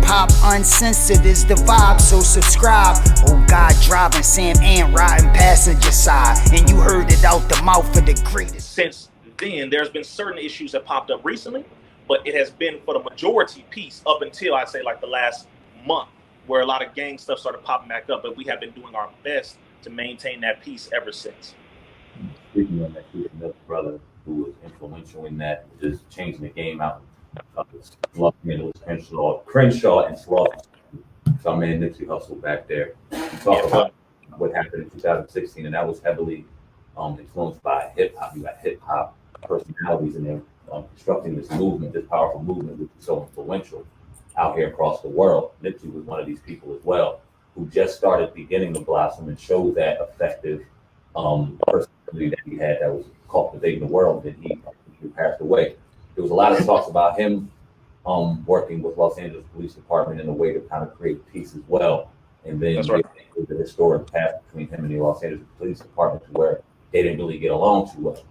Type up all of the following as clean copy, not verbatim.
hip-hop uncensored is the vibe, so subscribe. Oh God, driving Sam and riding passenger side, and you heard it out the mouth of the greatest. Since then, there's been certain issues that popped up recently, but it has been for the majority piece up until I'd say like the last month, where a lot of gang stuff started popping back up, but we have been doing our best to maintain that peace ever since. Speaking of that, he's another brother who was influential in that, just changing the game out. Crenshaw and Slaughter. So I mean, Nipsey Hussle back there. You talk about what happened in 2016, and that was heavily influenced by hip hop. You got hip hop personalities in there constructing this movement, this powerful movement, which is so influential out here across the world. Nipsey was one of these people as well, who just started beginning to blossom and show that effective personality that he had that was cultivating the world. And he passed away. There was a lot of talks about him working with Los Angeles Police Department in a way to kind of create peace as well. And then the historic past between him and the Los Angeles Police Department, where they didn't really get along too well.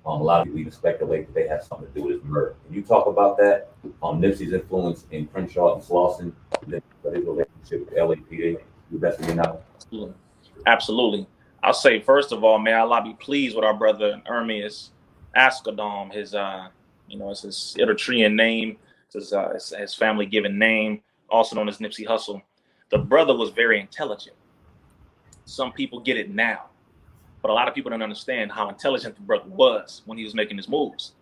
A lot of people even speculate that they have something to do with his murder. Can you talk about that? Nipsey's influence in Crenshaw and Slauson, his relationship with LAPD, the best of your knowledge? Absolutely. I'll say, first of all, may Allah be pleased with our brother Ermias Ascadom. His, it's his Eritrean name, it's his family given name, also known as Nipsey Hussle. The brother was very intelligent. Some people get it now, but a lot of people don't understand how intelligent the brother was when he was making his moves.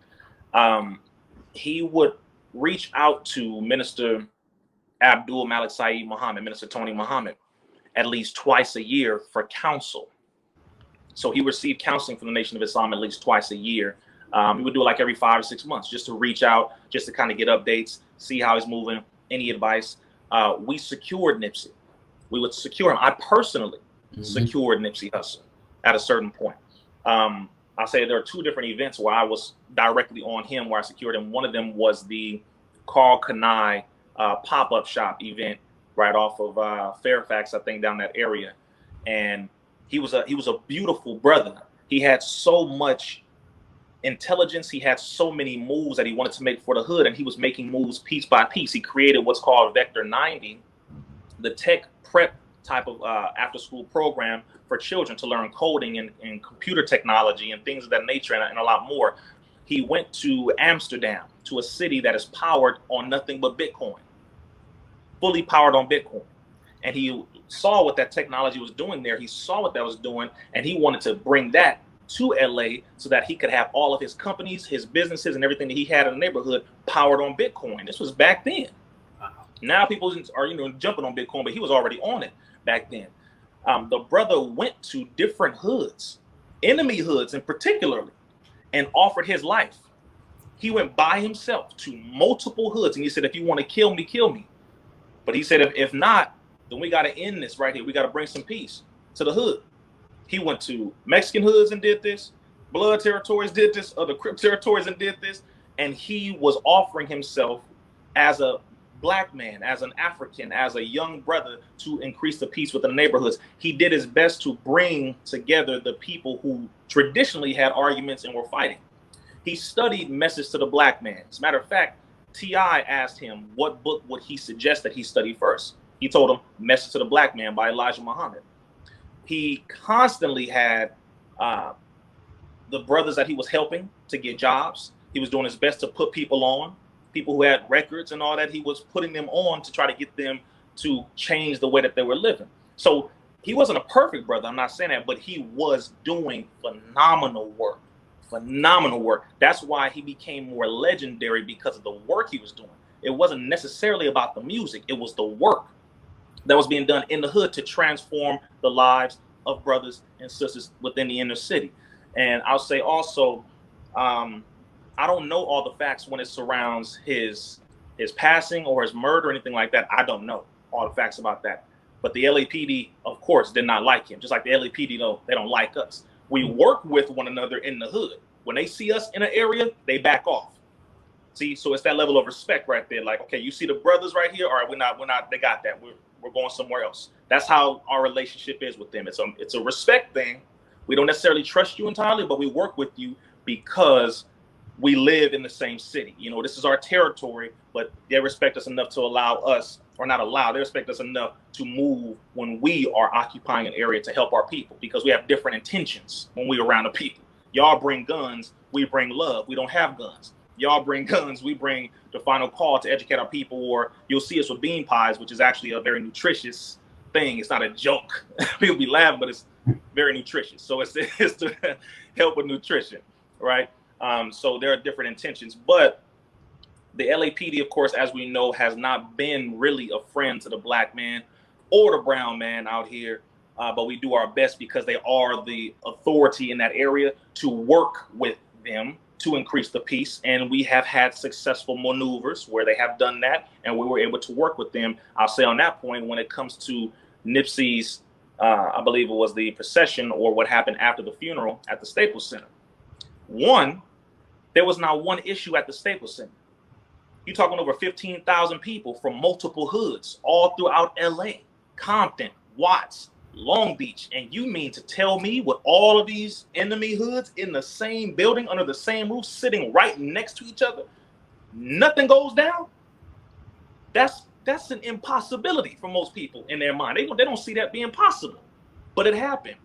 He would reach out to Minister Abdul Malik Saeed Muhammad, Minister Tony Muhammad, at least twice a year for counsel. So he received counseling from the Nation of Islam at least twice a year. He would do it like every 5 or 6 months, just to reach out, just to kind of get updates, see how he's moving, any advice. We secured Nipsey. We would secure him. I personally secured Nipsey Hussle at a certain point. I'll say there are 2 different events where I was directly on him, where I secured him. One of them was the Carl Kanai pop-up shop event right off of Fairfax, I think, down that area. And he was a beautiful brother. He had so much intelligence. He had so many moves that he wanted to make for the hood, and he was making moves piece by piece. He created what's called Vector 90, the tech prep type of after-school program for children to learn coding and computer technology and things of that nature, and a lot more. He went to Amsterdam, to a city that is powered on nothing but Bitcoin, fully powered on Bitcoin. And he saw what that technology was doing there. He saw what that was doing, and he wanted to bring that to LA so that he could have all of his companies, his businesses, and everything that he had in the neighborhood powered on Bitcoin. This was back then. Now people are jumping on Bitcoin, but he was already on it back then. The brother went to different hoods, enemy hoods in particularly, and offered his life. He went by himself to multiple hoods, and he said, if you want to kill me, kill me. But he said, if not, then we got to end this right here. We got to bring some peace to the hood. He went to Mexican hoods and did this. Blood territories did this. Other Crip territories and did this. And he was offering himself as a Black man, as an African, as a young brother to increase the peace within the neighborhoods. He did his best to bring together the people who traditionally had arguments and were fighting. He studied Message to the Black Man. As a matter of fact, T.I. asked him what book would he suggest that he study first. He told him Message to the Black Man by Elijah Muhammad. He constantly had the brothers that he was helping to get jobs. He was doing his best to put people on, people who had records and all that. He was putting them on to try to get them to change the way that they were living. So he wasn't a perfect brother, I'm not saying that, but he was doing phenomenal work. Phenomenal work. That's why he became more legendary, because of the work he was doing. It wasn't necessarily about the music. It was the work that was being done in the hood to transform the lives of brothers and sisters within the inner city. And I'll say also, I don't know all the facts when it surrounds his passing or his murder or anything like that. I don't know all the facts about that. But the LAPD, of course, did not like him. Just like the LAPD, they don't like us. We work with one another in the hood. When they see us in an area, they back off. See, so it's that level of respect right there. Like, okay, you see the brothers right here. All right, we're not. They got that. We're going somewhere else. That's how our relationship is with them. It's a respect thing. We don't necessarily trust you entirely, but we work with you because we live in the same city. This is our territory, but they respect us enough to allow us, or not allowed. They respect us enough to move when we are occupying an area to help our people, because we have different intentions when we're around the people. Y'all bring guns, we bring love. We don't have guns. Y'all bring guns, we bring the final call to educate our people. Or you'll see us with bean pies, which is actually a very nutritious thing. It's not a joke. People be laughing, but it's very nutritious. So it's to help with nutrition, right? So there are different intentions, but the LAPD, of course, as we know, has not been really a friend to the black man or the brown man out here. But we do our best, because they are the authority in that area, to work with them to increase the peace. And we have had successful maneuvers where they have done that, and we were able to work with them. I'll say on that point, when it comes to Nipsey's, I believe it was the procession or what happened after the funeral at the Staples Center. One, there was not one issue at the Staples Center. You're talking over 15,000 people from multiple hoods all throughout LA, Compton, Watts, Long Beach. And you mean to tell me, with all of these enemy hoods in the same building, under the same roof, sitting right next to each other, nothing goes down? That's an impossibility for most people in their mind. They don't see that being possible, but it happened.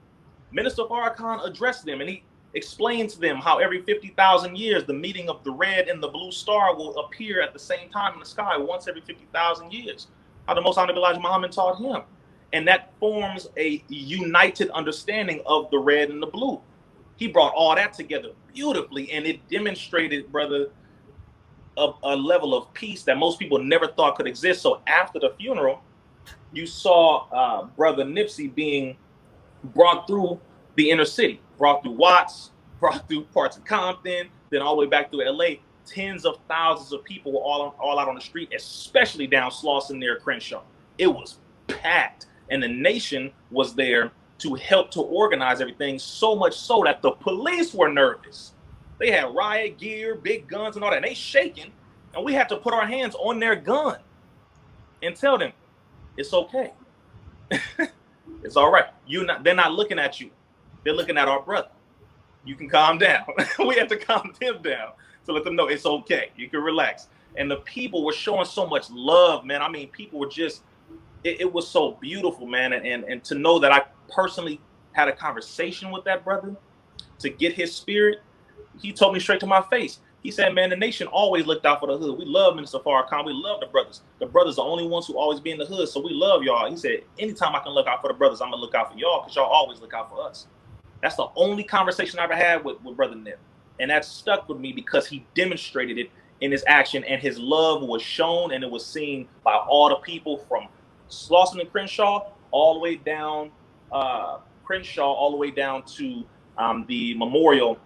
Minister Farrakhan addressed them, and he explained to them how every 50,000 years, the meeting of the red and the blue star will appear at the same time in the sky once every 50,000 years. How the Most Honorable Elijah Muhammad taught him. And that forms a united understanding of the red and the blue. He brought all that together beautifully, and it demonstrated, brother, a level of peace that most people never thought could exist. So after the funeral, you saw brother Nipsey being brought through the inner city, brought through Watts, brought through parts of Compton, then all the way back through LA. Tens of thousands of people were all out on the street, especially down Slauson near Crenshaw. It was packed, and the nation was there to help to organize everything, so much so that the police were nervous. They had riot gear, big guns and all that, and they shaking, and we had to put our hands on their gun and tell them, it's okay. It's all right. They're not looking at you. They're looking at our brother. You can calm down. We had to calm them down to let them know it's okay. You can relax. And the people were showing so much love, man. I mean, people were just, it was so beautiful, man. And to know that I personally had a conversation with that brother to get his spirit, he told me straight to my face. He said, man, the nation always looked out for the hood. We love Minister Farrakhan. We love the brothers. The brothers are the only ones who always be in the hood, so we love y'all. He said, anytime I can look out for the brothers, I'm going to look out for y'all, because y'all always look out for us. That's the only conversation I ever had with Brother Nip. And that stuck with me because he demonstrated it in his action, and his love was shown, and it was seen by all the people from Slauson and Crenshaw all the way down Crenshaw, all the way down to the memorial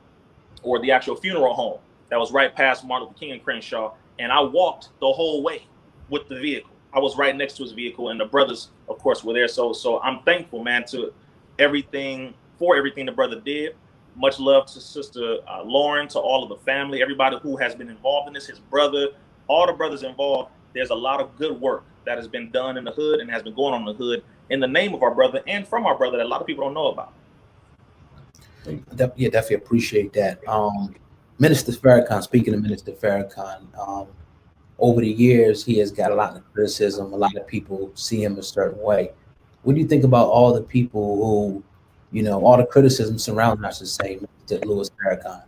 or the actual funeral home that was right past Martin Luther King and Crenshaw. And I walked the whole way with the vehicle. I was right next to his vehicle, and the brothers, of course, were there. So I'm thankful, man, for everything the brother did. Much love to Sister Lauren, to all of the family, everybody who has been involved in this, his brother, all the brothers involved. There's a lot of good work that has been done in the hood and has been going on in the hood in the name of our brother and from our brother that a lot of people don't know about. Yeah, definitely appreciate that. Minister Farrakhan, speaking of Minister Farrakhan, over the years, he has got a lot of criticism. A lot of people see him a certain way. What do you think about all the people who, all the criticism surrounding, I should say, Mr. Louis Farrakhan?